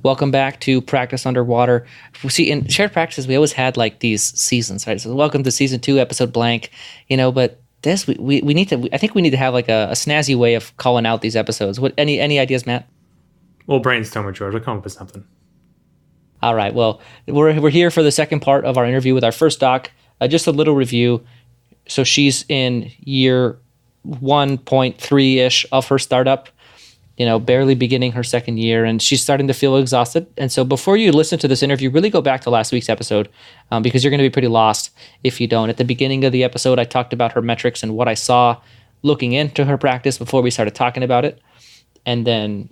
Welcome back to Practice Underwater. See, in shared practices, we always had like these seasons, right? So, welcome to season 2, episode blank. But this we need to. I think we need to have like a snazzy way of calling out these episodes. What any ideas, Matt? We'll brainstorm it, George. We'll come up with something. All right. Well, we're here for the second part of our interview with our first doc. Just a little review. So she's in year 1.3 ish of her startup. Barely beginning her second year, and she's starting to feel exhausted. And so before you listen to this interview, really go back to last week's episode because you're going to be pretty lost if you don't. At the beginning of the episode, I talked about her metrics and what I saw looking into her practice before we started talking about it. And then,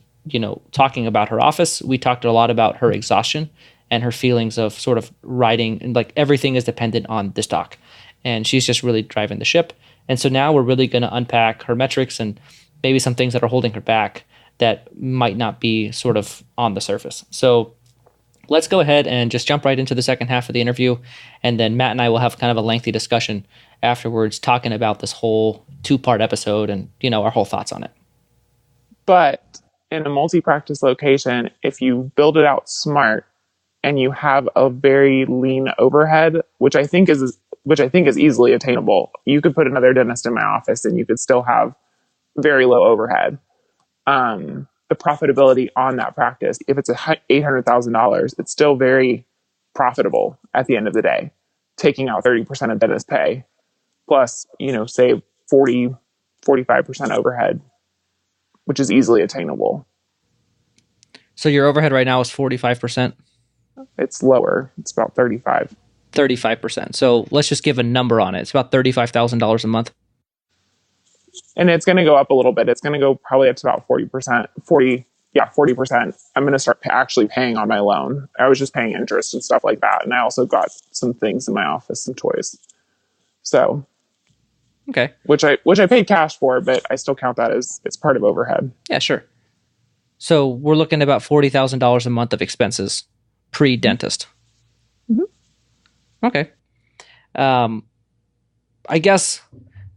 talking about her office, we talked a lot about her exhaustion and her feelings of sort of riding, and like everything is dependent on this doc. And she's just really driving the ship. And so now we're really going to unpack her metrics and maybe some things that are holding her back that might not be sort of on the surface. So let's go ahead and just jump right into the second half of the interview. And then Matt and I will have kind of a lengthy discussion afterwards talking about this whole 2-part episode and, our whole thoughts on it. But in a multi-practice location, if you build it out smart and you have a very lean overhead, which I think is easily attainable, you could put another dentist in my office and you could still have very low overhead. The profitability on that practice, if it's $800,000, it's still very profitable at the end of the day, taking out 30% of dentist pay, plus, say 45% overhead, which is easily attainable. So your overhead right now is 45%? It's lower. It's about 35%. So let's just give a number on it. It's about $35,000 a month. And it's going to go up a little bit. It's going to go probably up to about 40%. 40%. I'm going to start actually paying on my loan. I was just paying interest and stuff like that. And I also got some things in my office, some toys. So, okay. Which I paid cash for, but I still count that as it's part of overhead. Yeah, sure. So we're looking at about $40,000 a month of expenses pre-dentist. Mm-hmm. Okay. I guess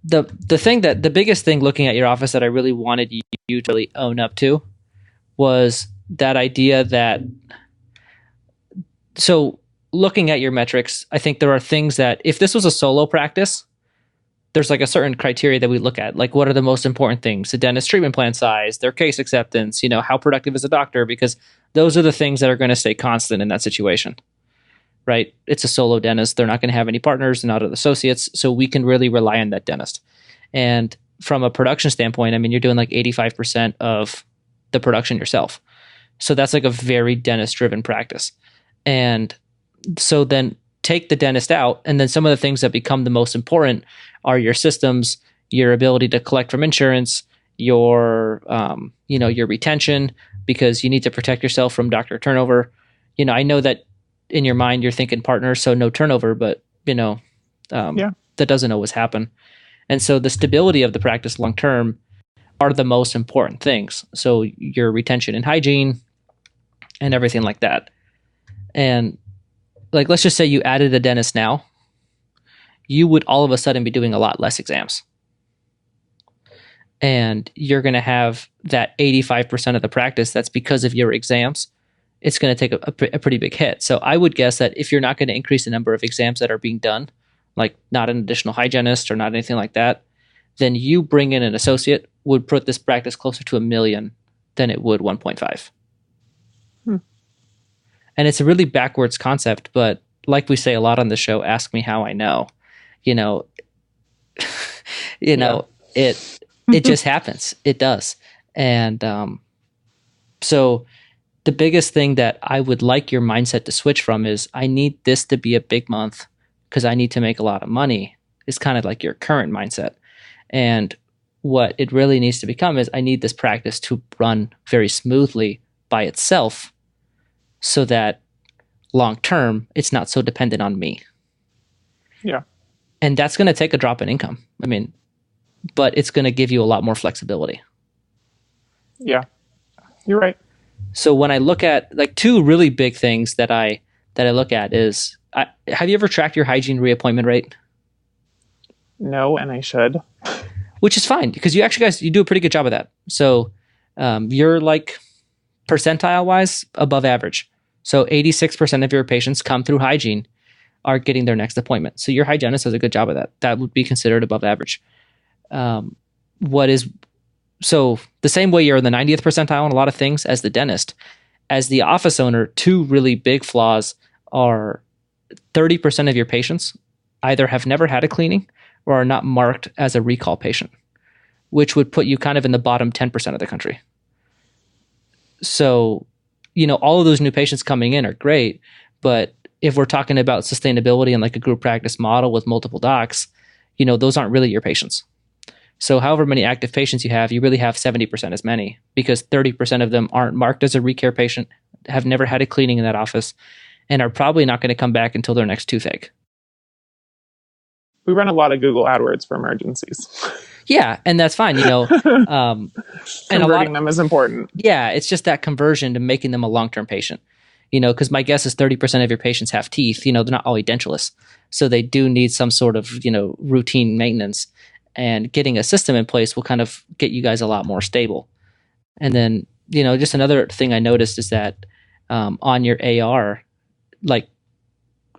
the biggest thing looking at your office that I really wanted you to really own up to was that idea that, so looking at your metrics, I think there are things that if this was a solo practice, there's like a certain criteria that we look at, like what are the most important things, the dentist treatment plan size, their case acceptance, how productive is a doctor, because those are the things that are going to stay constant in that situation. Right? It's a solo dentist. They're not going to have any partners, they're not associates. So we can really rely on that dentist. And from a production standpoint, I mean, you're doing like 85% of the production yourself. So that's like a very dentist driven practice. And so then take the dentist out. And then some of the things that become the most important are your systems, your ability to collect from insurance, your retention, because you need to protect yourself from doctor turnover. I know that in your mind, you're thinking partners, so no turnover, but that doesn't always happen. And so the stability of the practice long-term are the most important things. So your retention and hygiene and everything like that. And like, let's just say you added a dentist now, you would all of a sudden be doing a lot less exams. And you're going to have that 85% of the practice that's because of your exams. It's going to take a pretty big hit. So I would guess that if you're not going to increase the number of exams that are being done, like not an additional hygienist or not anything like that, then you bring in an associate would put this practice closer to $1 million than it would 1.5. And it's a really backwards concept, but like we say a lot on the show, ask me how I know. It just happens. It does. And so the biggest thing that I would like your mindset to switch from is I need this to be a big month because I need to make a lot of money is kind of like your current mindset. And what it really needs to become is I need this practice to run very smoothly by itself so that long term, it's not so dependent on me. Yeah. And that's going to take a drop in income. I mean, but it's going to give you a lot more flexibility. Yeah, you're right. So when I look at like two really big things that I look at is, have you ever tracked your hygiene reappointment rate? No, and I should. Which is fine because you actually guys, you do a pretty good job of that. So you're like percentile wise, above average. So 86% of your patients come through hygiene are getting their next appointment. So your hygienist does a good job of that. That would be considered above average. So the same way you're in the 90th percentile on a lot of things as the dentist, as the office owner, two really big flaws are 30% of your patients either have never had a cleaning or are not marked as a recall patient, which would put you kind of in the bottom 10% of the country. So, all of those new patients coming in are great, but if we're talking about sustainability and like a group practice model with multiple docs, those aren't really your patients. So however many active patients you really have 70% as many, because 30% of them aren't marked as a recare patient, have never had a cleaning in that office, and are probably not going to come back until their next toothache. We run a lot of Google AdWords for emergencies. Yeah, and that's fine. Converting them is important. Yeah, it's just that conversion to making them a long-term patient. Because my guess is 30% of your patients have teeth. They're not all edentulous, so they do need some sort of routine maintenance. And getting a system in place will kind of get you guys a lot more stable. And then just another thing I noticed is that on your AR, like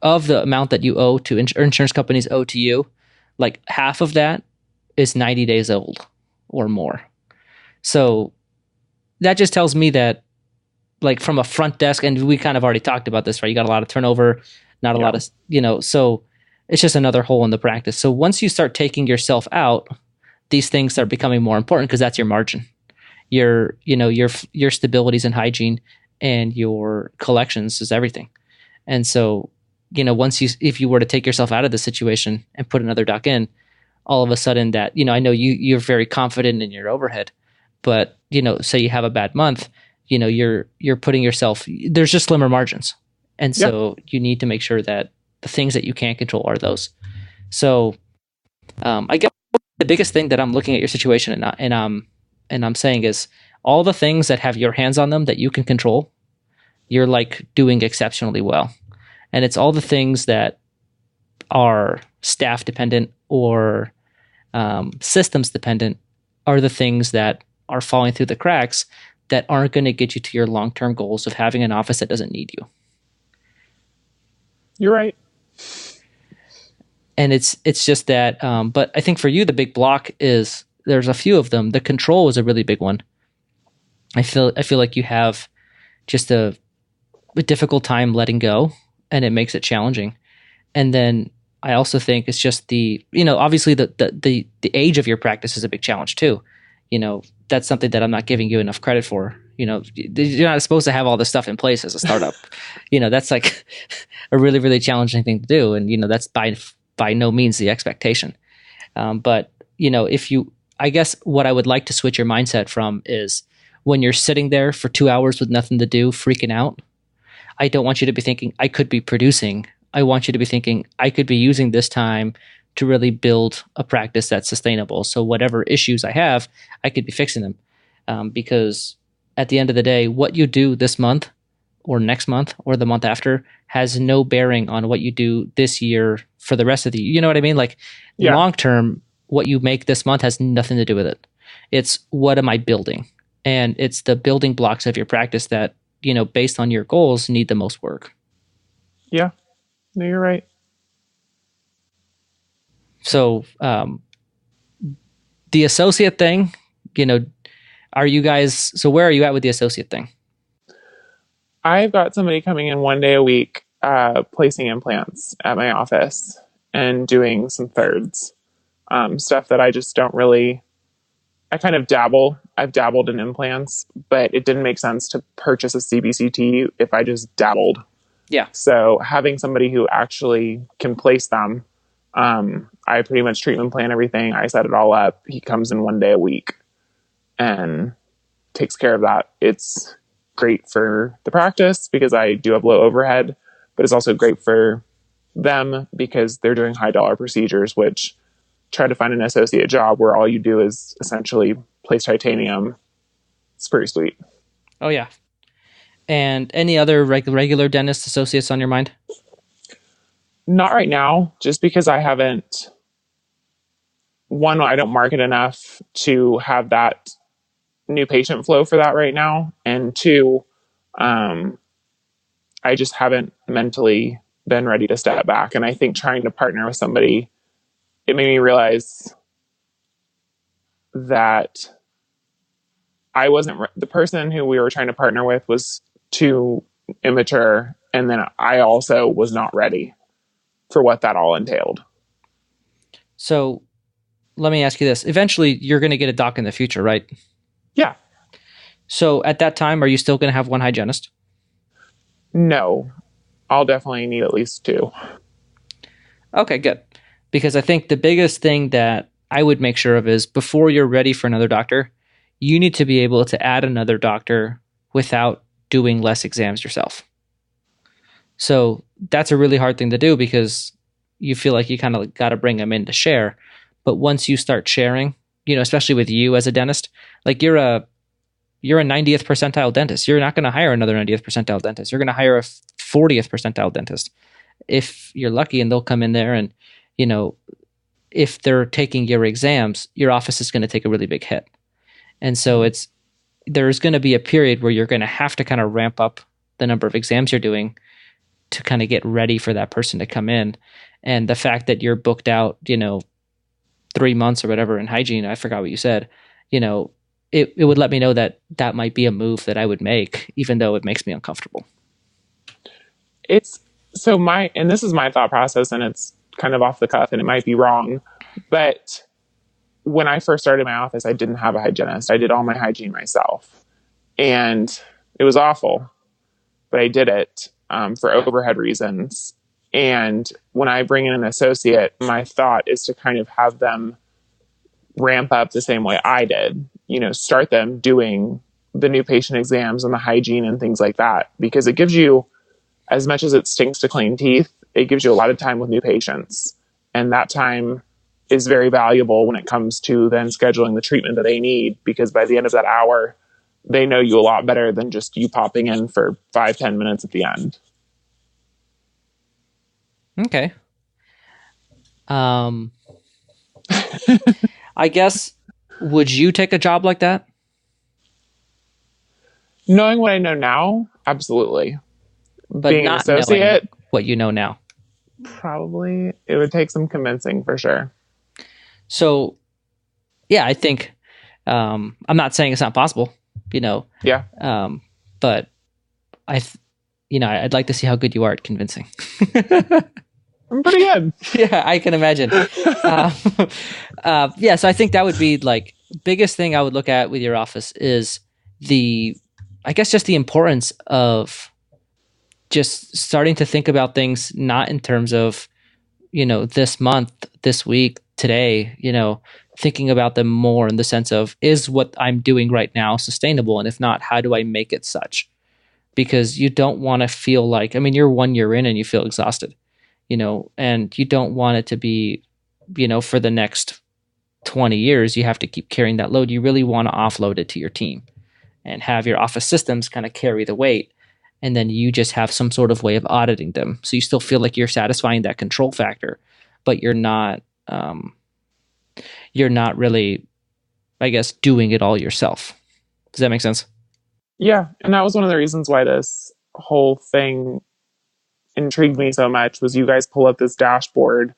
of the amount that you owe to insurance companies owe to you, like half of that is 90 days old or more. So that just tells me that, like, from a front desk, and we kind of already talked about this, right? You got a lot of turnover, not a lot of, so it's just another hole in the practice. So once you start taking yourself out, these things start becoming more important because that's your margin. Your stabilities and hygiene and your collections is everything. And so, if you were to take yourself out of the situation and put another doc in, all of a sudden that, I know you're very confident in your overhead, but, say you have a bad month, you're putting yourself, there's just slimmer margins. And so you need to make sure that the things that you can't control are those. So I guess the biggest thing that I'm looking at your situation and I'm saying is all the things that have your hands on them that you can control, you're like doing exceptionally well. And it's all the things that are staff dependent or systems dependent are the things that are falling through the cracks that aren't going to get you to your long-term goals of having an office that doesn't need you. You're right. And it's just that, but I think for you, the big block is there's a few of them. The control is a really big one. I feel like you have just a difficult time letting go, and it makes it challenging. And then I also think it's just obviously the age of your practice is a big challenge too. That's something that I'm not giving you enough credit for. You're not supposed to have all this stuff in place as a startup. That's like a really, really challenging thing to do. And, that's by no means the expectation. But, I guess what I would like to switch your mindset from is when you're sitting there for 2 hours with nothing to do, freaking out, I don't want you to be thinking I could be producing. I want you to be thinking I could be using this time to really build a practice that's sustainable. So whatever issues I have, I could be fixing them. Because at the end of the day, what you do this month or next month or the month after has no bearing on what you do this year for the rest of the year. You know what I mean? Like long term, what you make this month has nothing to do with it. It's what am I building? And it's the building blocks of your practice that, based on your goals, need the most work. Yeah. No, you're right. So the associate thing, are you guys, so where are you at with the associate thing? I've got somebody coming in 1 day a week, placing implants at my office and doing some thirds, stuff that I just don't really, I kind of dabble. I've dabbled in implants, but it didn't make sense to purchase a CBCT if I just dabbled. Yeah. So having somebody who actually can place them, I pretty much treatment plan everything. I set it all up. He comes in 1 day a week and takes care of that. It's great for the practice because I do have low overhead, but it's also great for them because they're doing high dollar procedures, which try to find an associate job where all you do is essentially place titanium. It's pretty sweet. Oh yeah. And any other regular dentist associates on your mind? Not right now, just because I don't market enough to have that new patient flow for that right now. And two, um, I just haven't mentally been ready to step back. And I think trying to partner with somebody, it made me realize that I wasn't the person who we were trying to partner with was too immature. And then I also was not ready for what that all entailed. So let me ask you this. Eventually, you're going to get a doc in the future, right? Yeah. So at that time, are you still going to have one hygienist? No, I'll definitely need at least two. Okay, good. Because I think the biggest thing that I would make sure of is before you're ready for another doctor, you need to be able to add another doctor without doing less exams yourself. So that's a really hard thing to do because you feel like you kind of got to bring them in to share. But once you start sharing, especially with you as a dentist, like you're a 90th percentile dentist. You're not going to hire another 90th percentile dentist. You're going to hire a 40th percentile dentist if you're lucky, and they'll come in there and, if they're taking your exams, your office is going to take a really big hit. And so there's going to be a period where you're going to have to kind of ramp up the number of exams you're doing to kind of get ready for that person to come in. And the fact that you're booked out, 3 months or whatever in hygiene, I forgot what you said, it would let me know that might be a move that I would make, even though it makes me uncomfortable. It's and this is my thought process, and it's kind of off the cuff and it might be wrong, but when I first started my office, I didn't have a hygienist. I did all my hygiene myself, and it was awful, but I did it for overhead reasons. And when I bring in an associate, my thought is to kind of have them ramp up the same way I did, start them doing the new patient exams and the hygiene and things like that, because it gives you, as much as it stinks to clean teeth, it gives you a lot of time with new patients. And that time is very valuable when it comes to then scheduling the treatment that they need, because by the end of that hour, they know you a lot better than just you popping in for 5-10 minutes at the end. Okay. I guess, would you take a job like that? Knowing what I know now, absolutely. But being an not associate, knowing what you know now. probably it would take some convincing for sure. So, yeah, I think I'm not saying it's not possible, Yeah. but I'd like to see how good you are at convincing. I'm pretty good. Yeah, I can imagine. Yeah, so I think that would be like biggest thing I would look at with your office is I guess just the importance of just starting to think about things not in terms of, this month, this week, today, thinking about them more in the sense of, is what I'm doing right now sustainable? And if not, how do I make it such? Because you don't want to feel like, you're 1 year in and you feel exhausted, and you don't want it to be, for the next 20 years, you have to keep carrying that load. You really want to offload it to your team and have your office systems kind of carry the weight. And then you just have some sort of way of auditing them. So you still feel like you're satisfying that control factor, but you're not really, I guess, doing it all yourself. Does that make sense? Yeah. And that was one of the reasons why this whole thing intrigued me so much, was you guys pull up this dashboard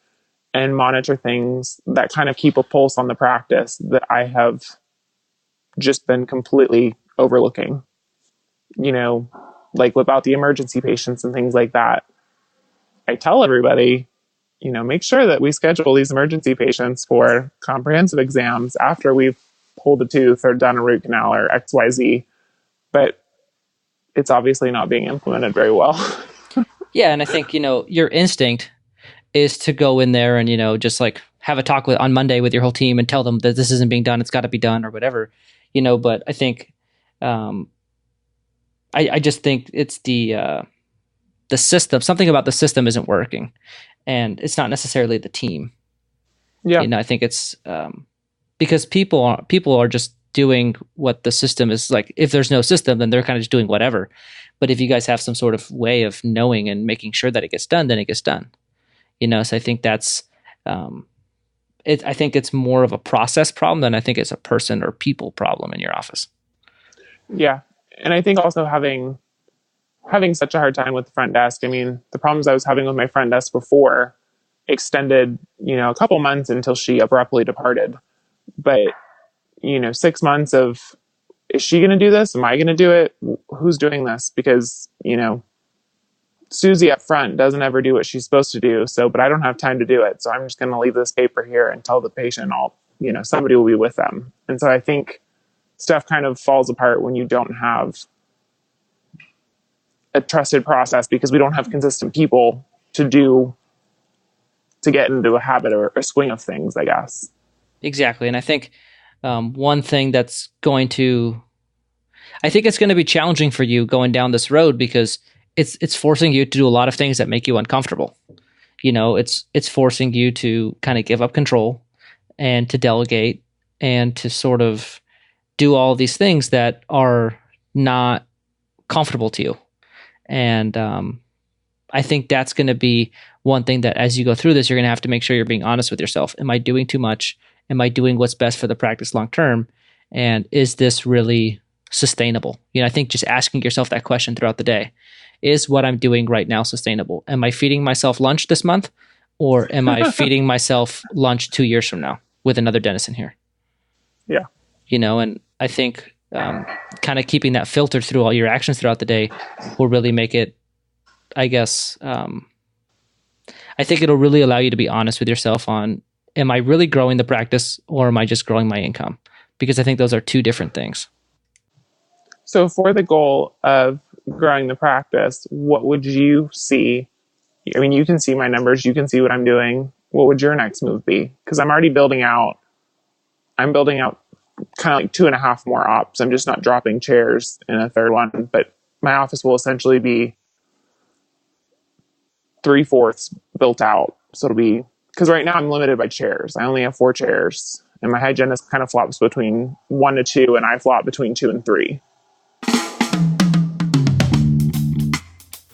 and monitor things that kind of keep a pulse on the practice that I have just been completely overlooking, like about the emergency patients and things like that. I tell everybody, make sure that we schedule these emergency patients for comprehensive exams after we've pulled a tooth or done a root canal or XYZ. But it's obviously not being implemented very well. Yeah. And I think, your instinct is to go in there and, just like have a talk on Monday with your whole team and tell them that this isn't being done. It's got to be done or whatever, but I think, I just think it's the system. Something about the system isn't working, and it's not necessarily the team. Yeah. I think it's because people are just doing what the system is like. If there's no system, then they're kind of just doing whatever. But if you guys have some sort of way of knowing and making sure that it gets done, then it gets done. So I think that's I think it's more of a process problem than I think it's a person or people problem in your office. Yeah. And I think also having such a hard time with the front desk. I mean, the problems I was having with my front desk before extended, a couple months until she abruptly departed. But, 6 months of, is she going to do this? Am I going to do it? Who's doing this? Because, Susie up front doesn't ever do what she's supposed to do. So, but I don't have time to do it. So I'm just going to leave this paper here and tell the patient somebody will be with them. And so I think stuff kind of falls apart when you don't have a trusted process, because we don't have consistent people to get into a habit or a swing of things, I guess. Exactly. And I think one thing that's I think it's going to be challenging for you going down this road, because it's forcing you to do a lot of things that make you uncomfortable. It's forcing you to kind of give up control and to delegate and to sort of do all these things that are not comfortable to you. And I think that's going to be one thing that as you go through this, you're going to have to make sure you're being honest with yourself. Am I doing too much? Am I doing what's best for the practice long term? And is this really sustainable? I think just asking yourself that question throughout the day. Is what I'm doing right now sustainable? Am I feeding myself lunch this month? Or am I feeding myself lunch 2 years from now with another dentist in here? Yeah. And I think kind of keeping that filtered through all your actions throughout the day will really make it, I guess, I think it'll really allow you to be honest with yourself on, am I really growing the practice or am I just growing my income? Because I think those are two different things. So for the goal of growing the practice, what would you see? I mean, you can see my numbers, you can see what I'm doing. What would your next move be? Because I'm already building out kind of like 2.5 more ops. I'm just not dropping chairs in a third one, but my office will essentially be 3/4 built out. So it'll be, because right now I'm limited by chairs. I only have 4 chairs, and my hygienist kind of flops between 1 to 2, and I flop between 2 and 3.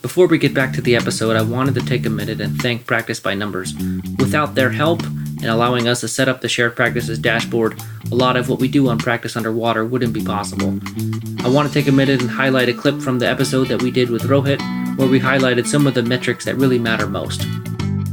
Before we get back to the episode, I wanted to take a minute and thank Practice by Numbers. Without their help and allowing us to set up the shared practices dashboard, a lot of what we do on Practice Underwater wouldn't be possible. I want to take a minute and highlight a clip from the episode that we did with Rohit, where we highlighted some of the metrics that really matter most.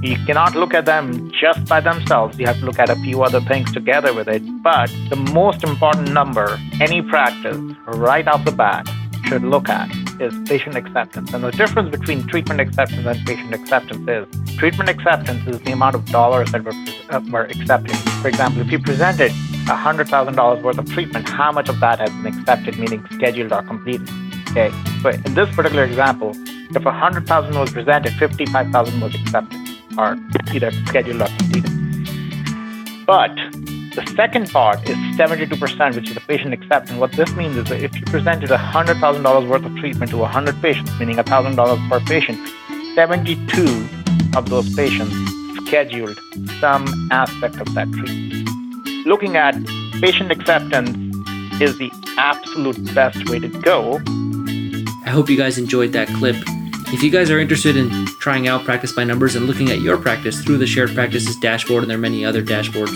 You cannot look at them just by themselves. You have to look at a few other things together with it. But the most important number any practice right off the bat should look at is patient acceptance. And the difference between treatment acceptance and patient acceptance is treatment acceptance is the amount of dollars that we're accepting. For example, if you presented $100,000 worth of treatment, how much of that has been accepted, meaning scheduled or completed? Okay. So in this particular example, if $100,000 was presented, $55,000 was accepted, or either scheduled or completed. But the second part is 72%, which is the patient acceptance. What this means is that if you presented $100,000 worth of treatment to 100 patients, meaning $1,000 per patient, 72 of those patients scheduled some aspect of that treatment. Looking at patient acceptance is the absolute best way to go. I hope you guys enjoyed that clip. If you guys are interested in trying out Practice by Numbers and looking at your practice through the Shared Practices dashboard, and there are many other dashboards,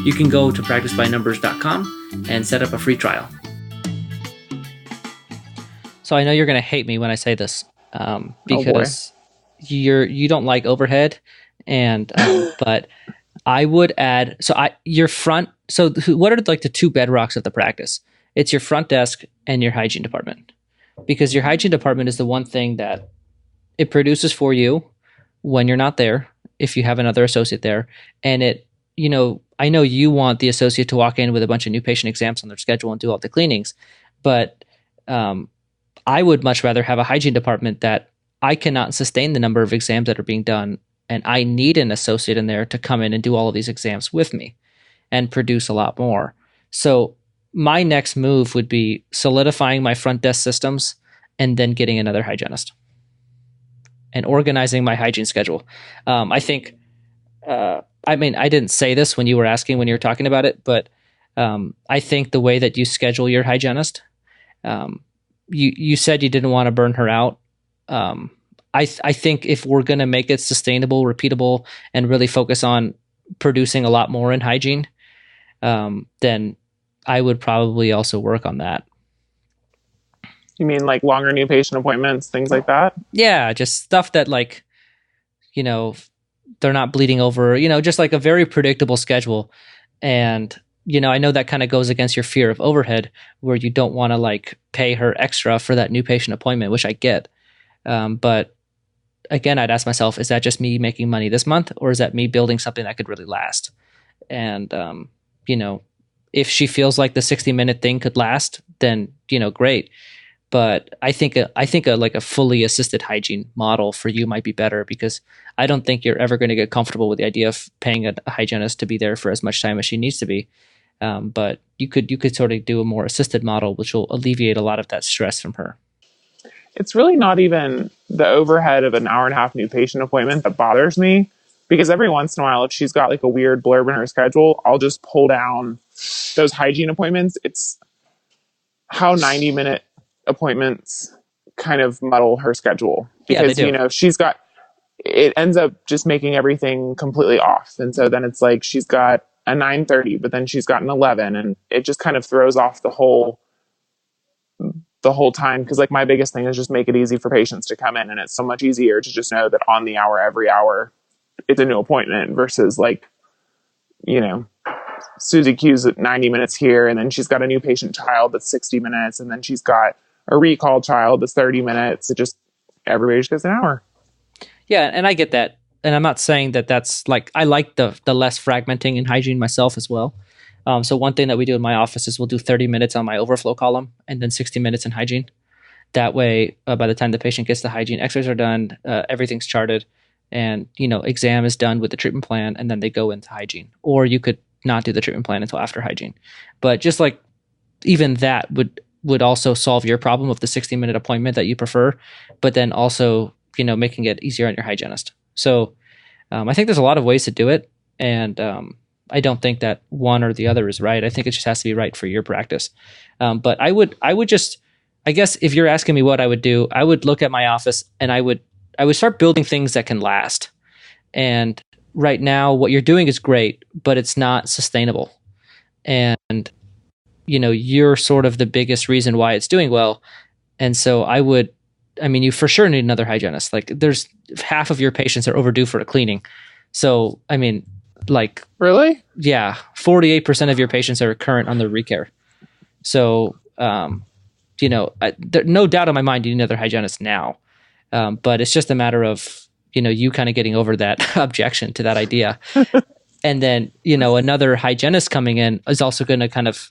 you can go to practicebynumbers.com and set up a free trial. So I know you're going to hate me when I say this, because you don't like overhead, and but I would add. So your front. So what are like the two bedrocks of the practice? It's your front desk and your hygiene department, because your hygiene department is the one thing that it produces for you when you're not there, if you have another associate there, and it. I know you want the associate to walk in with a bunch of new patient exams on their schedule and do all the cleanings, but I would much rather have a hygiene department that I cannot sustain the number of exams that are being done, and I need an associate in there to come in and do all of these exams with me and produce a lot more. So my next move would be solidifying my front desk systems and then getting another hygienist and organizing my hygiene schedule. I think... I mean, I didn't say this when you were talking about it, but I think the way that you schedule your hygienist, you said you didn't want to burn her out. I think if we're going to make it sustainable, repeatable, and really focus on producing a lot more in hygiene, then I would probably also work on that. You mean like longer new patient appointments, things like that? Yeah, just stuff that like, you know, they're not bleeding over, just like a very predictable schedule. And, I know that kind of goes against your fear of overhead where you don't want to like pay her extra for that new patient appointment, which I get. But again, I'd ask myself, is that just me making money this month, or is that me building something that could really last? And, if she feels like the 60-minute thing could last, then, great. But I think like a fully assisted hygiene model for you might be better, because I don't think you're ever going to get comfortable with the idea of paying a hygienist to be there for as much time as she needs to be. But you could sort of do a more assisted model, which will alleviate a lot of that stress from her. It's really not even the overhead of an hour and a half new patient appointment that bothers me, because every once in a while, if she's got like a weird blurb in her schedule, I'll just pull down those hygiene appointments. It's how 90-minute appointments kind of muddle her schedule, because she's got, it ends up just making everything completely off. And so then it's like she's got a 9:30, but then she's got an 11, and it just kind of throws off the whole time. Because like my biggest thing is just make it easy for patients to come in, and it's so much easier to just know that on the hour, every hour, it's a new appointment, versus like, Susie Q's at 90 minutes here, and then she's got a new patient child that's 60 minutes, and then she's got a recall child that's 30 minutes. It just, everybody just gets an hour. Yeah, and I get that. And I'm not saying that that's like, I like the less fragmenting in hygiene myself as well. So one thing that we do in my office is we'll do 30 minutes on my overflow column and then 60 minutes in hygiene. That way, by the time the patient gets to hygiene, x-rays are done, everything's charted, and, exam is done with the treatment plan, and then they go into hygiene. Or you could not do the treatment plan until after hygiene. But just like even that would also solve your problem of the 60-minute appointment that you prefer, but then also, making it easier on your hygienist. So I think there's a lot of ways to do it. And I don't think that one or the other is right. I think it just has to be right for your practice. But I would just, I guess if you're asking me what I would do, I would look at my office and I would start building things that can last. And right now what you're doing is great, but it's not sustainable. And, you're sort of the biggest reason why it's doing well. And so you for sure need another hygienist. Like there's half of your patients are overdue for a cleaning. So, really? Yeah. 48% of your patients are current on their recare. So, no doubt in my mind, you need another hygienist now. But it's just a matter of, you kind of getting over that objection to that idea. And then, another hygienist coming in is also going to kind of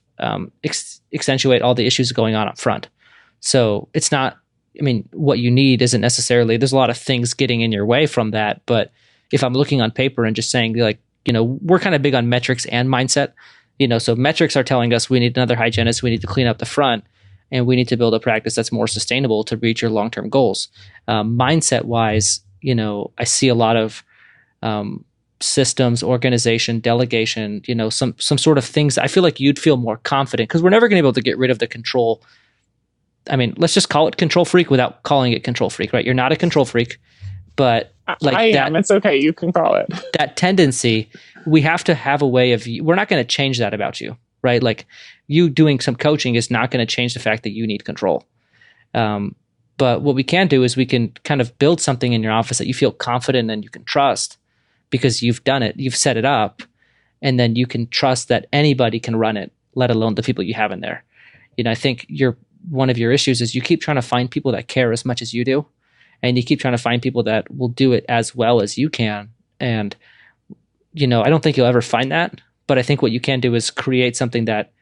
accentuate all the issues going on up front. So it's not, what you need isn't necessarily, there's a lot of things getting in your way from that. But if I'm looking on paper and just saying like, we're kind of big on metrics and mindset, so metrics are telling us we need another hygienist, we need to clean up the front, and we need to build a practice that's more sustainable to reach your long-term goals. Mindset wise, I see a lot of systems, organization, delegation, some sort of things. I feel like you'd feel more confident, because we're never going to be able to get rid of the control. Let's just call it control freak without calling it control freak, right? You're not a control freak, but like I am. It's okay. You can call it. That tendency, we have to have a way of, we're not going to change that about you, right? Like you doing some coaching is not going to change the fact that you need control. But what we can do is we can kind of build something in your office that you feel confident and you can trust, because you've done it, you've set it up, and then you can trust that anybody can run it, let alone the people you have in there. I think one of your issues is you keep trying to find people that care as much as you do, and you keep trying to find people that will do it as well as you can. And, I don't think you'll ever find that, but I think what you can do is create something that,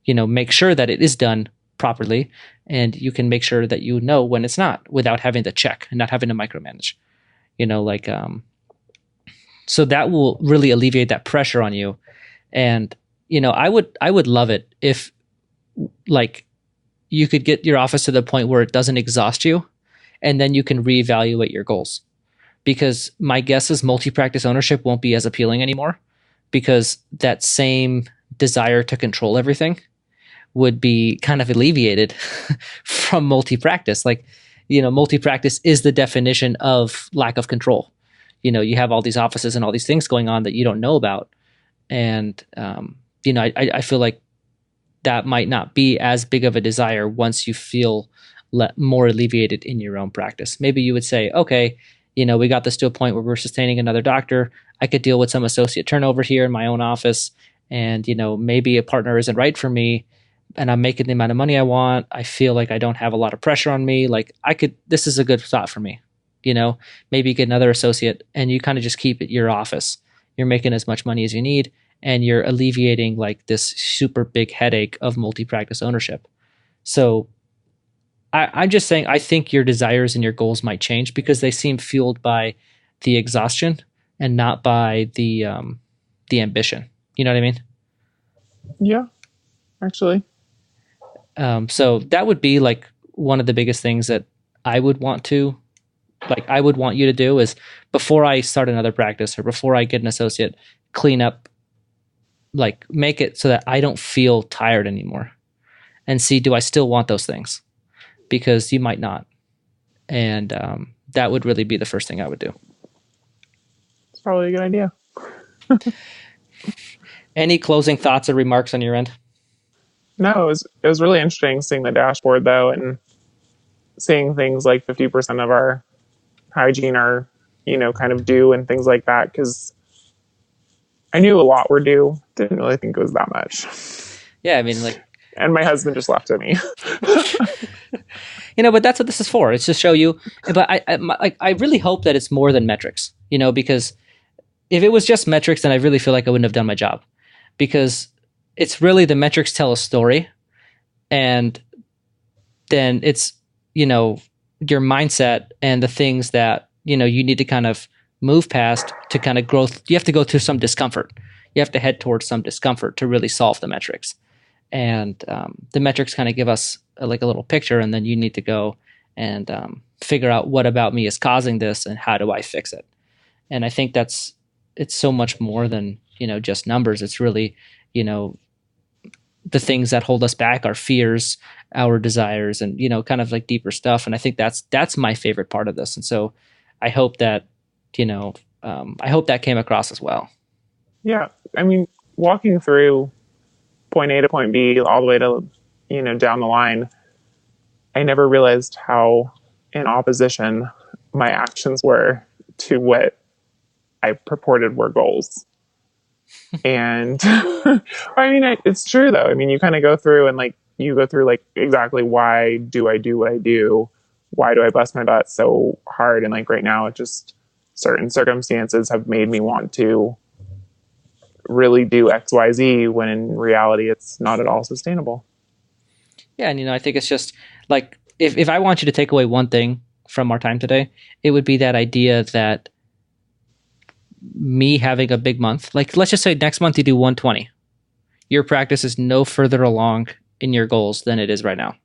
make sure that it is done properly, and you can make sure that when it's not, without having to check and not having to micromanage, so that will really alleviate that pressure on you. And, I would love it if like you could get your office to the point where it doesn't exhaust you, and then you can reevaluate your goals. Because my guess is multi-practice ownership won't be as appealing anymore, because that same desire to control everything would be kind of alleviated from multi-practice. Like, multi-practice is the definition of lack of control. You have all these offices and all these things going on that you don't know about. And, I feel like that might not be as big of a desire once you feel more alleviated in your own practice. Maybe you would say, okay, we got this to a point where we're sustaining another doctor. I could deal with some associate turnover here in my own office. And, maybe a partner isn't right for me and I'm making the amount of money I want. I feel like I don't have a lot of pressure on me. Like this is a good spot for me. Maybe get another associate and you kind of just keep it your office. You're making as much money as you need and you're alleviating like this super big headache of multi-practice ownership. So I'm just saying, I think your desires and your goals might change because they seem fueled by the exhaustion and not by the ambition. You know what I mean? Yeah, actually. So that would be like one of the biggest things that I would want you to do is before I start another practice or before I get an associate, clean up, like make it so that I don't feel tired anymore and see, do I still want those things? Because you might not. And that would really be the first thing I would do. It's probably a good idea. Any closing thoughts or remarks on your end? No, it was really interesting seeing the dashboard though, and seeing things like 50% of our hygiene are, kind of due and things like that. Because I knew a lot were due. Didn't really think it was that much. Yeah, I mean, like. And my husband just laughed at me. But that's what this is for. It's to show you. But I really hope that it's more than metrics, because if it was just metrics, then I really feel like I wouldn't have done my job. Because it's really the metrics tell a story. And then it's, your mindset and the things that, you need to kind of move past to kind of growth. You have to go through some discomfort. You have to head towards some discomfort to really solve the metrics. And the metrics kind of give us a little picture, and then you need to go and figure out what about me is causing this and how do I fix it. And I think it's so much more than, just numbers. It's really, the things that hold us back, our fears, our desires, and, kind of like deeper stuff. And I think that's my favorite part of this. And so I hope that, I hope that came across as well. Yeah. I mean, walking through point A to point B, all the way to, down the line, I never realized how in opposition my actions were to what I purported were goals. And I mean, it's true though. I mean, you kind of go through and you go through exactly why do I do what I do? Why do I bust my butt so hard? And right now, it just certain circumstances have made me want to really do XYZ when in reality it's not at all sustainable. Yeah, and I think it's just like if I want you to take away one thing from our time today, it would be that idea that me having a big month, let's just say next month you do 120. Your practice is no further along in your goals than it is right now.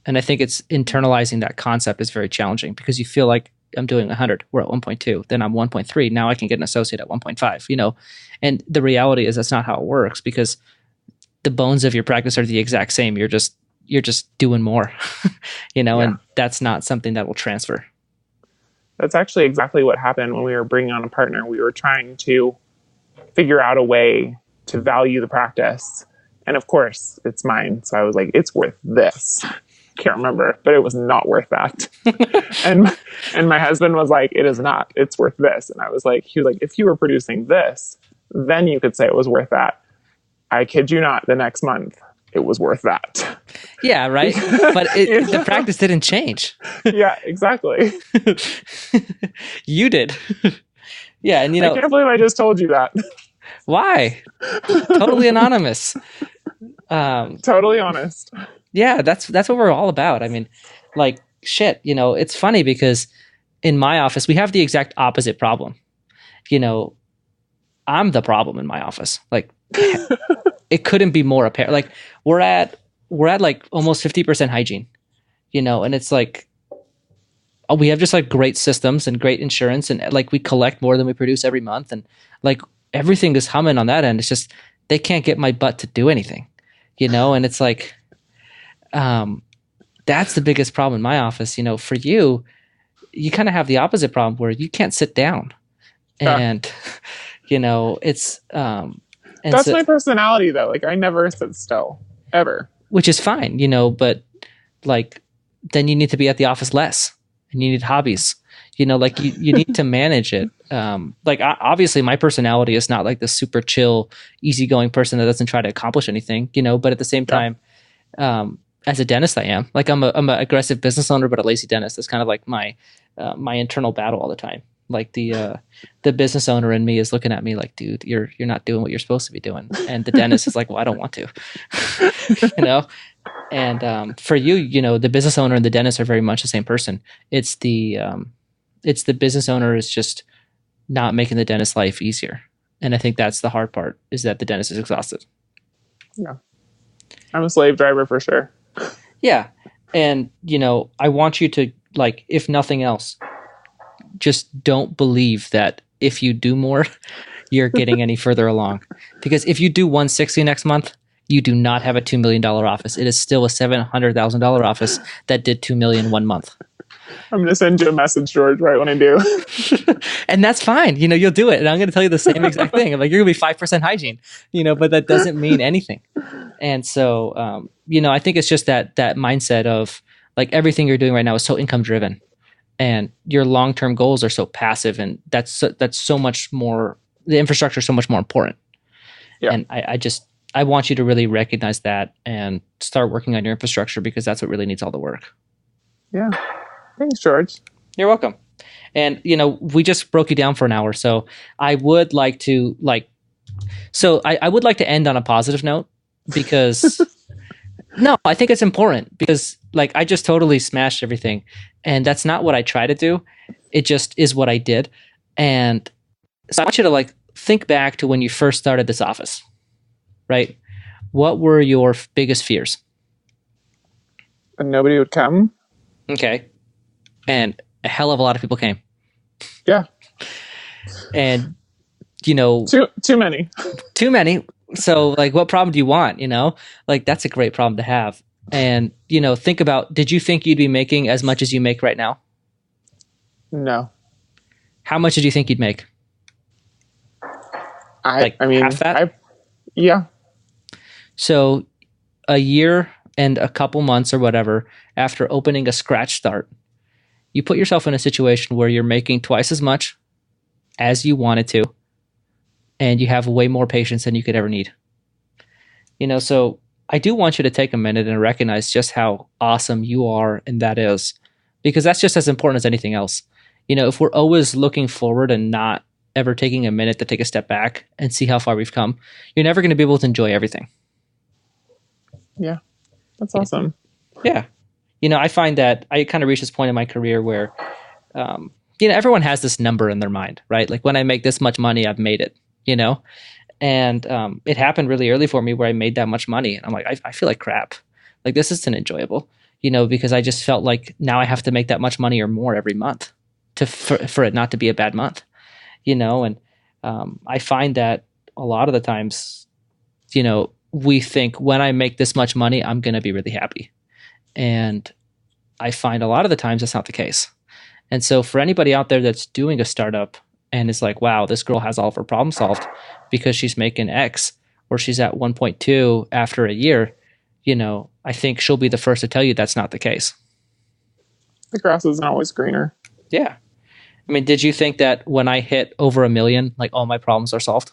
And I think it's internalizing that concept is very challenging because you feel like I'm doing 100. We're at 1.2. Then I'm 1.3. Now I can get an associate at 1.5, And the reality is that's not how it works because the bones of your practice are the exact same. You're just doing more, and that's not something that will transfer. That's actually exactly what happened when we were bringing on a partner. We were trying to figure out a way to value the practice. And of course, it's mine. So I was like, it's worth this. Can't remember, but it was not worth that. and my husband was like, it is not. It's worth this. And I was like, he was like, if you were producing this, then you could say it was worth that. I kid you not, the next month, it was worth that. Yeah, right? But the practice didn't change. Yeah, exactly. You did. Yeah, and I can't believe I just told you that. Why? Totally anonymous. Totally honest. Yeah, that's what we're all about. I mean, shit, it's funny because in my office, we have the exact opposite problem. I'm the problem in my office. It couldn't be more apparent. We're at almost 50% hygiene, and it's we have just great systems and great insurance and we collect more than we produce every month. And everything is humming on that end. It's just, they can't get my butt to do anything, and it's that's the biggest problem in my office. For you kind of have the opposite problem where you can't sit down and, it's, And That's so, my personality, though. Like, I never sit still, ever. which is fine, but like, then you need to be at the office less and you need hobbies, like you need to manage it. Like, obviously my personality is not like the super chill, easygoing person that doesn't try to accomplish anything, but at the same time, as a dentist, I am like, I'm an aggressive business owner, but a lazy dentist. That's kind of like my internal battle all the time. Like the business owner in me is looking at me like, dude, you're not doing what you're supposed to be doing. And the dentist is like, well, I don't want to, And for you, the business owner and the dentist are very much the same person. It's the business owner is just not making the dentist's life easier. And I think that's the hard part, is that the dentist is exhausted. Yeah. I'm a slave driver for sure. Yeah. And, I want you to, like, if nothing else, just don't believe that if you do more, you're getting any further along. Because if you do 160 next month, you do not have a $2 million office. It is still a $700,000 office that did $2 million 1 month. I'm going to send you a message, George, right when I do. And that's fine. You'll do it. And I'm going to tell you the same exact thing. I'm like, you're going to be 5% hygiene, but that doesn't mean anything. And so, I think it's just that mindset of, like, everything you're doing right now is so income driven, and your long-term goals are so passive. And that's so much more, the infrastructure is so much more important. Yeah. And I want you to really recognize that and start working on your infrastructure, because that's what really needs all the work. Yeah. Thanks, George. You're welcome. And, we just broke you down for an hour. So I would like to I would like to end on a positive note, because no, I think it's important, because, like, I just totally smashed everything, and that's not what I try to do. It just is what I did. And so I want you to, like, think back to when you first started this office, right? What were your biggest fears? And nobody would come. Okay. And a hell of a lot of people came. Yeah. And, too many. Too many. So, like, what problem do you want? Like, that's a great problem to have. And, think about, did you think you'd be making as much as you make right now? No. How much did you think you'd make? I mean, half that? Yeah. So a year and a couple months or whatever after opening a scratch start, you put yourself in a situation where you're making twice as much as you wanted to, and you have way more patients than you could ever need. So I do want you to take a minute and recognize just how awesome you are, and that is, because that's just as important as anything else. If we're always looking forward and not ever taking a minute to take a step back and see how far we've come, you're never going to be able to enjoy everything. Yeah. That's awesome. Yeah. I find that I kind of reached this point in my career where, everyone has this number in their mind, right? Like, when I make this much money, I've made it, and it happened really early for me where I made that much money. And I'm like, I feel like crap. Like, this isn't enjoyable, because I just felt like now I have to make that much money or more every month for it not to be a bad month, and I find that a lot of the times, we think, when I make this much money, I'm going to be really happy. And I find a lot of the times that's not the case. And so for anybody out there that's doing a startup and is like, wow, this girl has all of her problems solved because she's making X, or she's at 1.2 after a year, I think she'll be the first to tell you that's not the case. The grass isn't always greener. Yeah. I mean, did you think that when I hit over 1 million, like, all my problems are solved?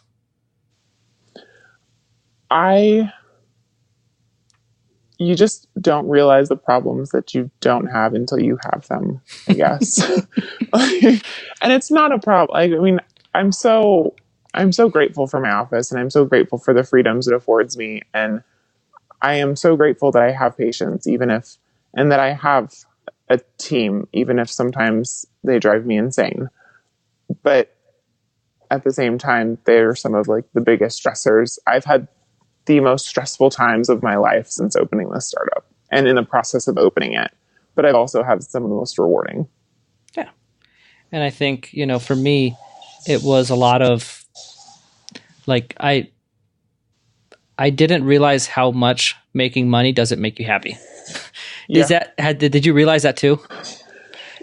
You just don't realize the problems that you don't have until you have them, I guess. And it's not a problem. I mean, I'm so grateful for my office, and I'm so grateful for the freedoms it affords me. And I am so grateful that I have patients, and that I have a team, even if sometimes they drive me insane. But at the same time, they're some of, like, the biggest stressors. I've had the most stressful times of my life since opening this startup, and in the process of opening it. But I've also had some of the most rewarding. Yeah. And I think, for me, it was a lot of, like, I didn't realize how much making money doesn't make you happy. Yeah. Did you realize that too?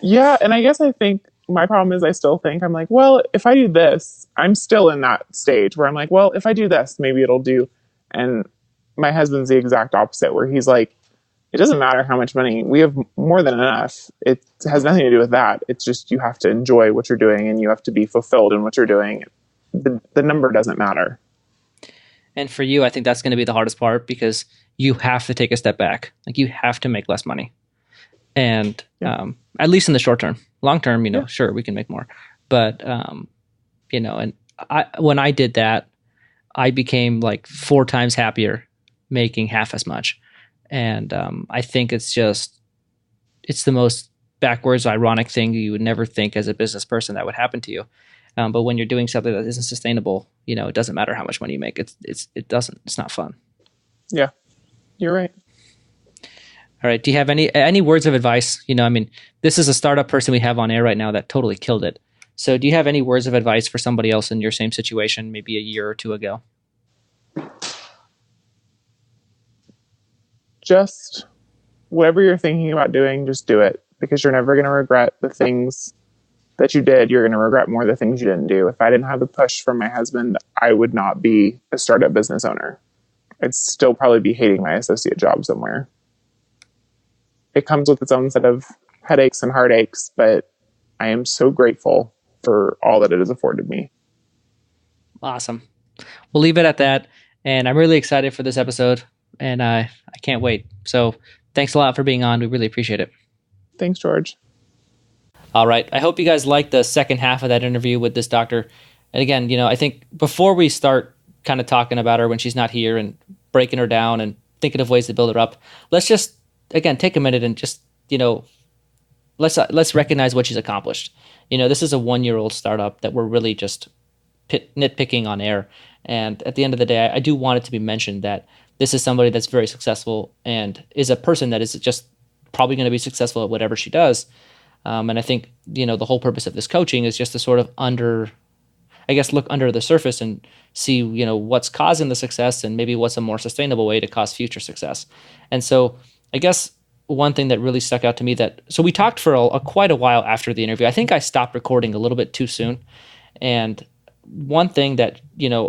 Yeah. And I guess I think my problem is I still think I'm like, well, if I do this, I'm still in that stage where I'm like, well, if I do this, maybe it'll do. And my husband's the exact opposite, where he's like, it doesn't matter how much money we have, more than enough. It has nothing to do with that. It's just you have to enjoy what you're doing and you have to be fulfilled in what you're doing. The number doesn't matter. And for you, I think that's going to be the hardest part because you have to take a step back. Like you have to make less money. And at least in the short term. Long term, sure, we can make more. But, and when I did that, I became like 4 times happier making half as much. And I think it's the most backwards, ironic thing you would never think as a business person that would happen to you. But when you're doing something that isn't sustainable, it doesn't matter how much money you make. It's not fun. Yeah, you're right. All right. Do you have any words of advice? This is a startup person we have on air right now that totally killed it. So do you have any words of advice for somebody else in your same situation, maybe a year or 2 ago? Just whatever you're thinking about doing, just do it, because you're never going to regret the things that you did. You're going to regret more the things you didn't do. If I didn't have the push from my husband, I would not be a startup business owner. I'd still probably be hating my associate job somewhere. It comes with its own set of headaches and heartaches, but I am so grateful for all that it has afforded me. Awesome. We'll leave it at that. And I'm really excited for this episode, and I can't wait. So thanks a lot for being on. We really appreciate it. Thanks, George. All right. I hope you guys liked the second half of that interview with this doctor. And again, I think before we start kind of talking about her when she's not here and breaking her down and thinking of ways to build her up, let's just, again, take a minute and just, let's recognize what she's accomplished. This is a 1-year-old startup that we're really just nitpicking on air. And at the end of the day, I do want it to be mentioned that this is somebody that's very successful and is a person that is just probably going to be successful at whatever she does. And I think, the whole purpose of this coaching is just to sort of look under the surface and see, what's causing the success and maybe what's a more sustainable way to cause future success. And so I guess one thing that really stuck out to me so we talked for quite a while after the interview. I think I stopped recording a little bit too soon. And one thing that,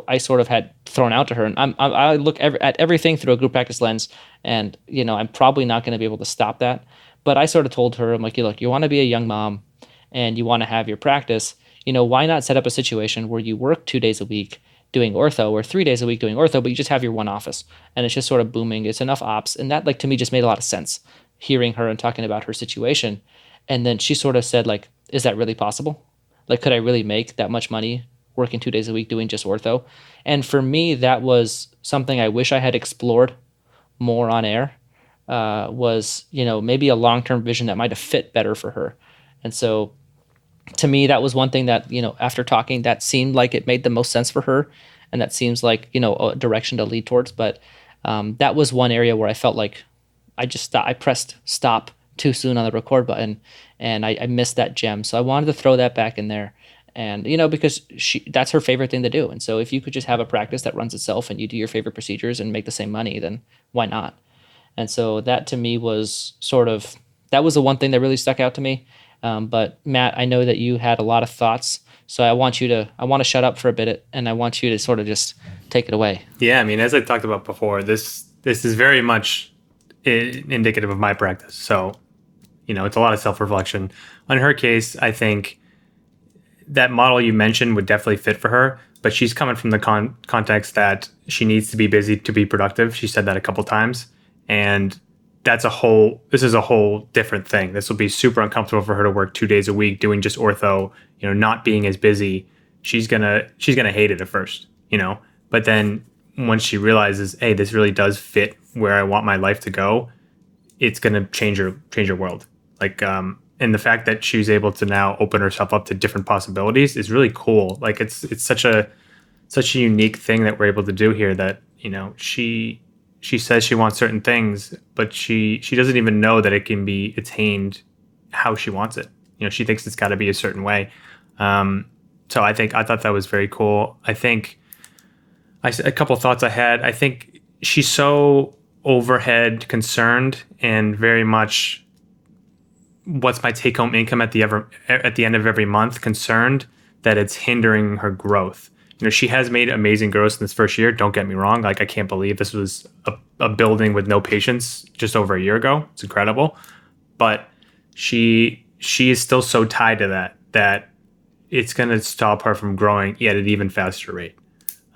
I sort of had thrown out to her, and I look at everything through a group practice lens, and, I'm probably not going to be able to stop that. But I sort of told her, I'm like, look, you want to be a young mom and you want to have your practice, why not set up a situation where you work 2 days a week doing ortho or 3 days a week doing ortho, but you just have your one office and it's just sort of booming. It's enough ops. And that, to me, just made a lot of sense hearing her and talking about her situation. And then she sort of said, is that really possible? Could I really make that much money working 2 days a week doing just ortho? And for me, that was something I wish I had explored more on air. Was maybe a long-term vision that might have fit better for her. And so to me, that was one thing that, after talking, that seemed like it made the most sense for her. And that seems like, a direction to lead towards. But that was one area where I felt like I pressed stop too soon on the record button and I missed that gem. So I wanted to throw that back in there. And, because that's her favorite thing to do. And so if you could just have a practice that runs itself and you do your favorite procedures and make the same money, then why not? And so that to me was that was the one thing that really stuck out to me. But Matt, I know that you had a lot of thoughts. So I want to shut up for a bit and I want you to sort of just take it away. Yeah. As I talked about before, this is very much indicative of my practice. So, it's a lot of self-reflection. On her case, I think that model you mentioned would definitely fit for her, but she's coming from the context that she needs to be busy to be productive. She said that a couple times. And this is a whole different thing. This will be super uncomfortable for her to work 2 days a week doing just ortho, not being as busy. She's gonna hate it at first, but then once she realizes, hey, this really does fit where I want my life to go, it's gonna change her world. And the fact that she was able to now open herself up to different possibilities is really cool. It's such a unique thing that we're able to do here that, she says she wants certain things, but she doesn't even know that it can be attained how she wants it. She thinks it's got to be a certain way. So I thought that was very cool. I think a couple thoughts I had. I think she's so overhead concerned and very much what's my take home income at the end of every month concerned that it's hindering her growth. She has made amazing growth in this first year. Don't get me wrong. Like, I can't believe this was a building with no patients just over a year ago. It's incredible. But she is still so tied to that it's going to stop her from growing at an even faster rate,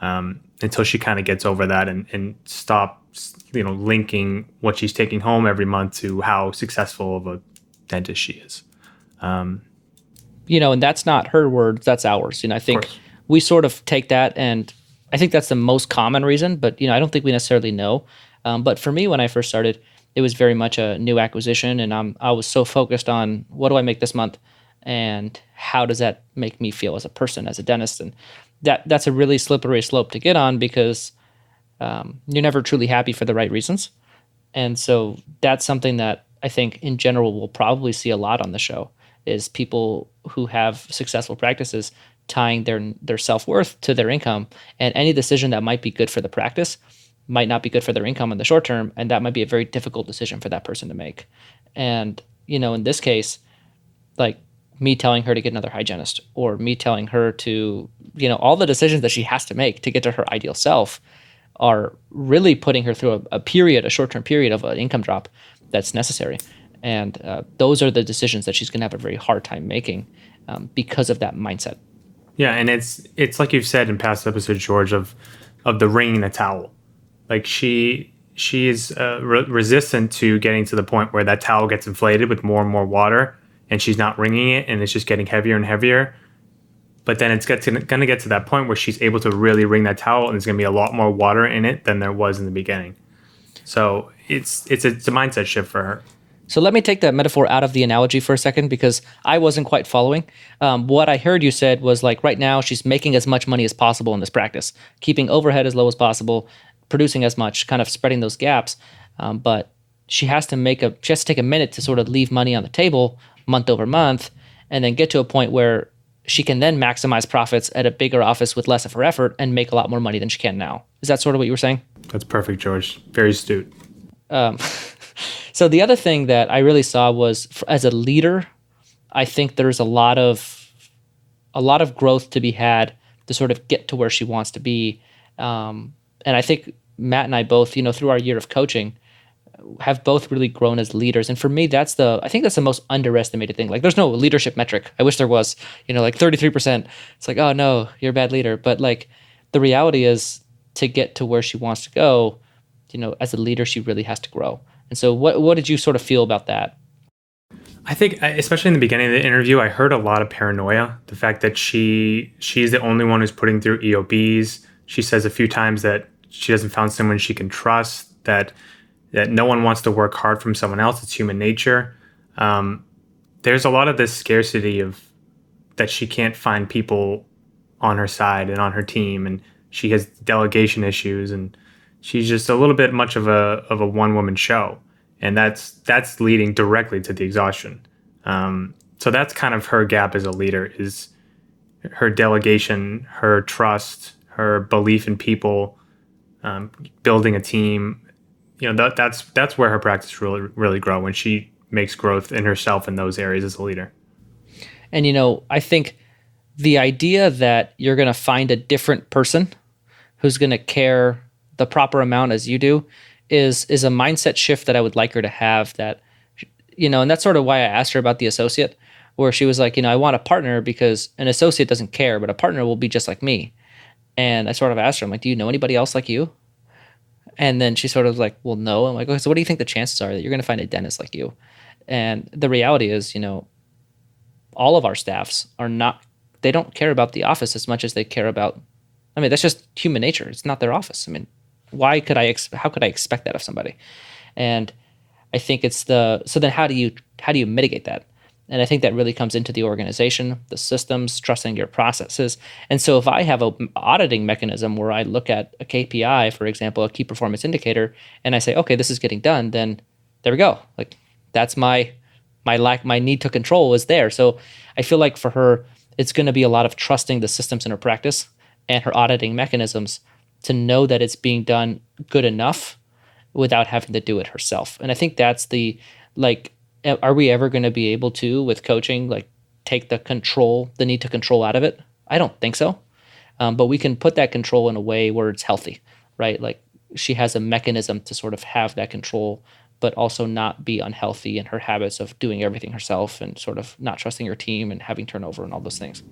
until she kind of gets over that and stops, linking what she's taking home every month to how successful of a dentist she is. And that's not her words, that's ours. I think we sort of take that, and I think that's the most common reason, but I don't think we necessarily know. But for me, when I first started, it was very much a new acquisition, and I was so focused on what do I make this month, and how does that make me feel as a person, as a dentist, and that's a really slippery slope to get on, because you're never truly happy for the right reasons, and so that's something that I think in general we'll probably see a lot on the show, is people who have successful practices tying their self-worth to their income, and any decision that might be good for the practice might not be good for their income in the short term, and that might be a very difficult decision for that person to make. And in this case, like me telling her to get another hygienist, or me telling her to, all the decisions that she has to make to get to her ideal self are really putting her through a short-term period of an income drop that's necessary. And those are the decisions that she's going to have a very hard time making because of that mindset. Yeah, and it's like you've said in past episodes, George, of the wringing the towel. Like she is resistant to getting to the point where that towel gets inflated with more and more water, and she's not wringing it, and it's just getting heavier and heavier. But then it's going to get to that point where she's able to really wring that towel, and there's going to be a lot more water in it than there was in the beginning. So it's a mindset shift for her. So let me take that metaphor out of the analogy for a second, because I wasn't quite following. What I heard you said was, like, right now she's making as much money as possible in this practice, keeping overhead as low as possible, producing as much, kind of spreading those gaps. But she has to take a minute to sort of leave money on the table month over month, and then get to a point where she can then maximize profits at a bigger office with less of her effort and make a lot more money than she can now. Is that sort of what you were saying? That's perfect, George. Very astute. So the other thing that I really saw was, as a leader, I think there's a lot of growth to be had to sort of get to where she wants to be. And I think Matt and I both, through our year of coaching, have both really grown as leaders. And for me, I think that's the most underestimated thing. Like, there's no leadership metric. I wish there was, like 33%. It's like, oh no, you're a bad leader. But like, the reality is, to get to where she wants to go, as a leader, she really has to grow. And so what did you sort of feel about that? I think, especially in the beginning of the interview, I heard a lot of paranoia. The fact that she's the only one who's putting through EOBs. She says a few times that she hasn't found someone she can trust, that no one wants to work hard from someone else. It's human nature. There's a lot of this scarcity of that she can't find people on her side and on her team, and she has delegation issues, and she's just a little bit much of a one-woman show, and that's leading directly to the exhaustion. So that's kind of her gap as a leader, is her delegation, her trust, her belief in people, building a team. That's where her practice really grow, when she makes growth in herself in those areas as a leader. And I think the idea that you're going to find a different person who's going to care the proper amount as you do is a mindset shift that I would like her to have. That, and that's sort of why I asked her about the associate, where she was like, I want a partner because an associate doesn't care, but a partner will be just like me. And I sort of asked her, I'm like, do you know anybody else like you? And then she sort of like, well, no. I'm like, okay, so what do you think the chances are that you're going to find a dentist like you? And the reality is, all of our staffs they don't care about the office as much as they care about, that's just human nature. It's not their office. How could I expect that of somebody? And I think it's so then how do you mitigate that? And I think that really comes into the organization, the systems, trusting your processes. And so if I have an auditing mechanism where I look at a KPI, for example, a key performance indicator, and I say, okay, this is getting done, then there we go. Like, that's my need to control is there. So I feel like for her, it's going to be a lot of trusting the systems in her practice and her auditing mechanisms to know that it's being done good enough without having to do it herself. And I think that's are we ever going to be able to, with coaching, like take the need to control out of it? I don't think so. But we can put that control in a way where it's healthy, right? Like she has a mechanism to sort of have that control, but also not be unhealthy in her habits of doing everything herself and sort of not trusting her team and having turnover and all those things.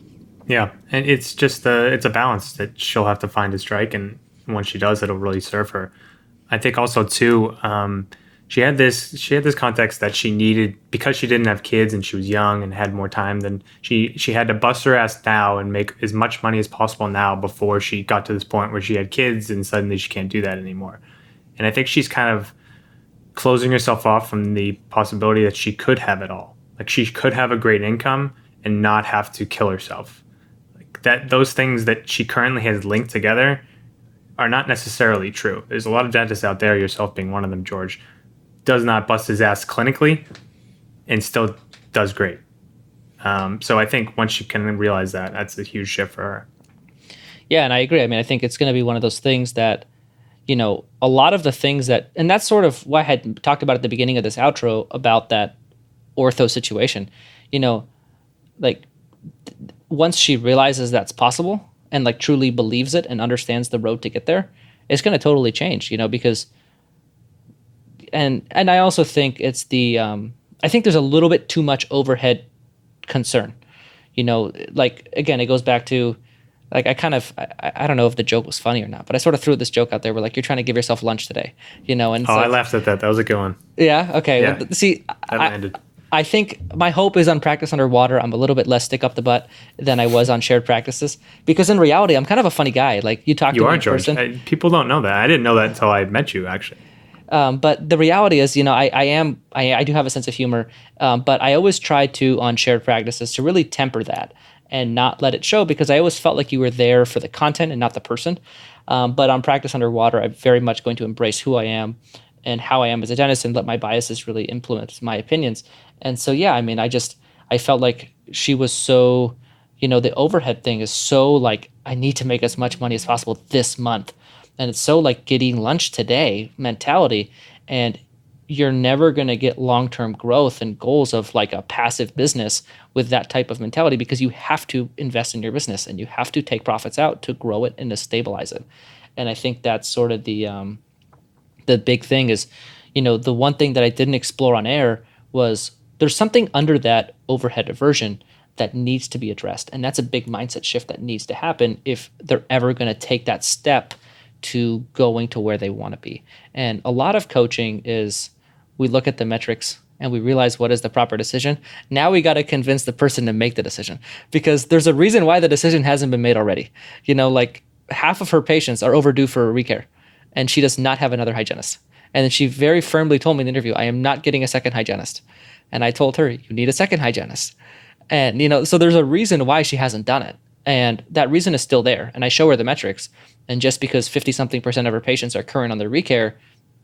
Yeah, and it's just it's a balance that she'll have to find to strike, and once she does, it'll really serve her. I think also too, she had this context that she needed because she didn't have kids and she was young and had more time. Than she had to bust her ass now and make as much money as possible now before she got to this point where she had kids and suddenly she can't do that anymore. And I think she's kind of closing herself off from the possibility that she could have it all. Like she could have a great income and not have to kill herself. Like that, those things that she currently has linked together are not necessarily true. There's a lot of dentists out there, yourself being one of them, George, does not bust his ass clinically and still does great. So I think once she can realize that, that's a huge shift for her. Yeah, and I agree. I mean, I think it's going to be one of those things that, a lot of the things that, and that's sort of what I had talked about at the beginning of this outro about that ortho situation, like once she realizes that's possible and like truly believes it and understands the road to get there, it's going to totally change, because, and I also think it's I think there's a little bit too much overhead concern, like, again, it goes back to, like, I don't know if the joke was funny or not, but I sort of threw this joke out there where like, you're trying to give yourself lunch today, and I laughed at that. That was a good one. Yeah. Okay. Yeah. Well, see, That landed. I think my hope is on Practice Underwater, I'm a little bit less stick up the butt than I was on Shared Practices, because in reality, I'm kind of a funny guy. Like you talk to me in George. person. People don't know that. I didn't know that until I met you, actually. But the reality is, I do have a sense of humor, but I always try to, on Shared Practices, to really temper that and not let it show, because I always felt like you were there for the content and not the person. But on Practice Underwater, I'm very much going to embrace who I am and how I am as a dentist and let my biases really influence my opinions. And so, yeah, I mean, I felt like she was so, the overhead thing is so like, I need to make as much money as possible this month. And it's so like getting lunch today mentality. And you're never going to get long-term growth and goals of like a passive business with that type of mentality, because you have to invest in your business and you have to take profits out to grow it and to stabilize it. And I think that's sort of the big thing is, the one thing that I didn't explore on air was there's something under that overhead aversion that needs to be addressed. And that's a big mindset shift that needs to happen if they're ever going to take that step to going to where they want to be. And a lot of coaching is we look at the metrics and we realize what is the proper decision. Now we got to convince the person to make the decision, because there's a reason why the decision hasn't been made already. Like half of her patients are overdue for a recare and she does not have another hygienist. And then she very firmly told me in the interview, I am not getting a second hygienist. And I told her, you need a second hygienist. And, so there's a reason why she hasn't done it. And that reason is still there. And I show her the metrics. And just because 50-something% of her patients are current on their recare,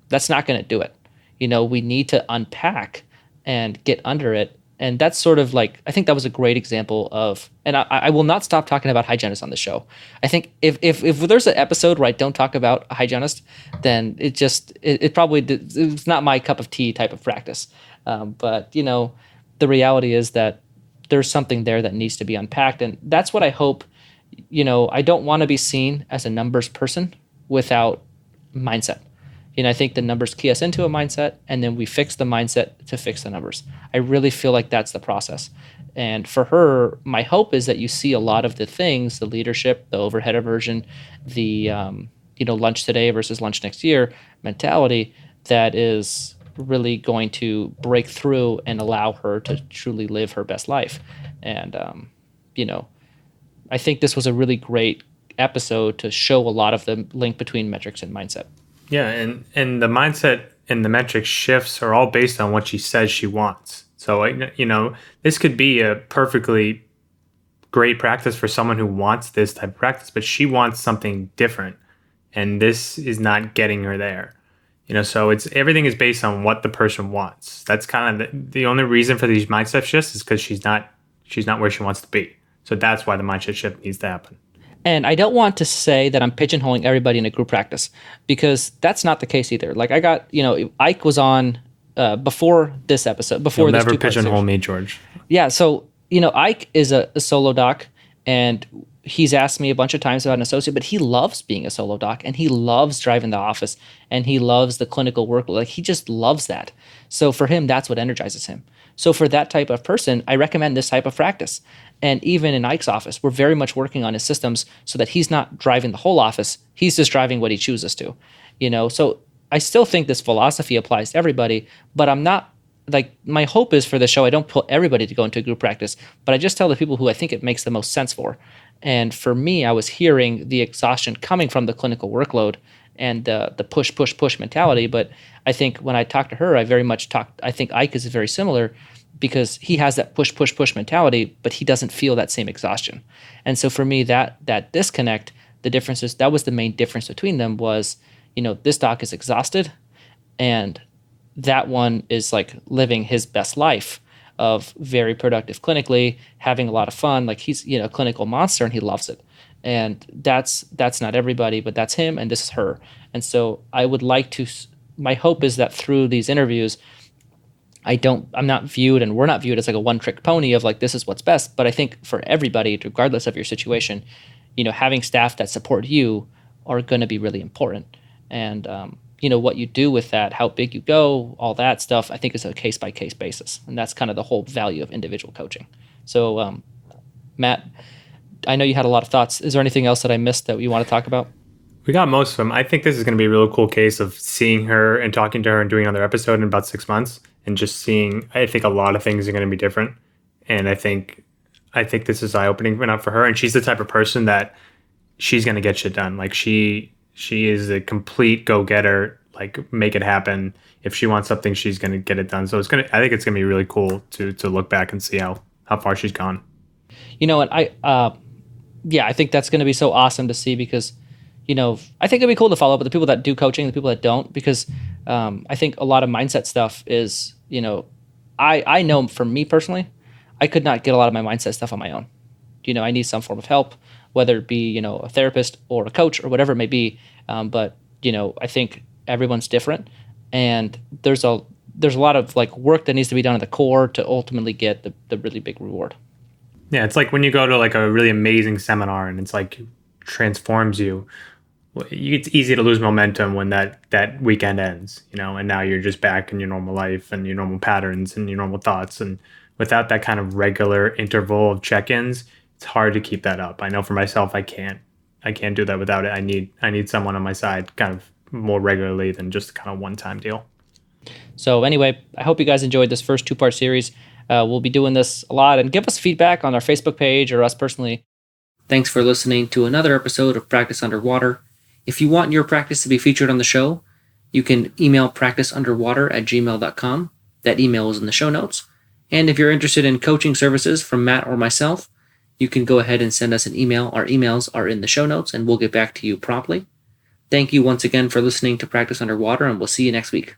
that's not going to do it. We need to unpack and get under it. And that's sort of like, I think that was a great example of, and I will not stop talking about hygienists on the show. I think if there's an episode where I don't talk about a hygienist, then it probably, it's not my cup of tea type of practice. But the reality is that there's something there that needs to be unpacked. And that's what I hope, I don't want to be seen as a numbers person without mindset. I think the numbers key us into a mindset, and then we fix the mindset to fix the numbers. I really feel like that's the process. And for her, my hope is that you see a lot of the things, the leadership, the overhead aversion, the, lunch today versus lunch next year mentality that is really going to break through and allow her to truly live her best life. And, I think this was a really great episode to show a lot of the link between metrics and mindset. Yeah, and the mindset and the metric shifts are all based on what she says she wants. So, this could be a perfectly great practice for someone who wants this type of practice, but she wants something different, and this is not getting her there. So everything is based on what the person wants. That's kind of the only reason for these mindset shifts is because she's not where she wants to be. So that's why the mindset shift needs to happen. And I don't want to say that I'm pigeonholing everybody in a group practice, because that's not the case either. Like I got, Ike was on before this episode, before You'll this never two-part pigeonhole series. me, George. Yeah, so Ike is a solo doc, and he's asked me a bunch of times about an associate, but he loves being a solo doc, and he loves driving the office, and he loves the clinical work. Like, he just loves that. So for him, that's what energizes him. So for that type of person, I recommend this type of practice. And even in Ike's office, we're very much working on his systems so that he's not driving the whole office. He's just driving what he chooses to, So I still think this philosophy applies to everybody, but I'm not, like, my hope is for the show, I don't put everybody to go into group practice, but I just tell the people who I think it makes the most sense for. And for me, I was hearing the exhaustion coming from the clinical workload and the push, push, push mentality. But I think when I talked to her, I think Ike is very similar because he has that push, push, push mentality, but he doesn't feel that same exhaustion. And so for me, that disconnect, the difference is, that was the main difference between them was, this doc is exhausted and that one is like living his best life of very productive clinically, having a lot of fun. Like, he's, a clinical monster and he loves it. And that's not everybody, but that's him and this is her. And so I would like to, my hope is that through these interviews, I'm not viewed, and we're not viewed as like a one-trick pony of like, this is what's best. But I think for everybody, regardless of your situation, having staff that support you are going to be really important. And, what you do with that, how big you go, all that stuff, I think is a case-by-case basis. And that's kind of the whole value of individual coaching. So, Matt, I know you had a lot of thoughts. Is there anything else that I missed that you want to talk about? We got most of them. I think this is going to be a really cool case of seeing her and talking to her and doing another episode in about 6 months and just seeing, I think a lot of things are going to be different. And I think this is eye-opening enough for her. And she's the type of person that she's going to get shit done. Like, she is a complete go-getter, like, make it happen. If she wants something, she's going to get it done. So I think it's going to be really cool to look back and see how far she's gone. And I think that's going to be so awesome to see because, I think it'd be cool to follow up with the people that do coaching, the people that don't, because I think a lot of mindset stuff is, I know for me personally, I could not get a lot of my mindset stuff on my own. I need some form of help, whether it be, a therapist or a coach or whatever it may be. But, I think everyone's different, and there's a lot of like work that needs to be done at the core to ultimately get the really big reward. Yeah, it's like when you go to like a really amazing seminar and it's like transforms you. It's easy to lose momentum when that weekend ends, and now you're just back in your normal life and your normal patterns and your normal thoughts. And without that kind of regular interval of check-ins, it's hard to keep that up. I know for myself, I can't do that without it. I need someone on my side kind of more regularly than just kind of one-time deal. So anyway, I hope you guys enjoyed this first 2-part series. We'll be doing this a lot, and give us feedback on our Facebook page or us personally. Thanks for listening to another episode of Practice Underwater. If you want your practice to be featured on the show, you can email practiceunderwater@gmail.com. That email is in the show notes. And if you're interested in coaching services from Matt or myself, you can go ahead and send us an email. Our emails are in the show notes, and we'll get back to you promptly. Thank you once again for listening to Practice Underwater, and we'll see you next week.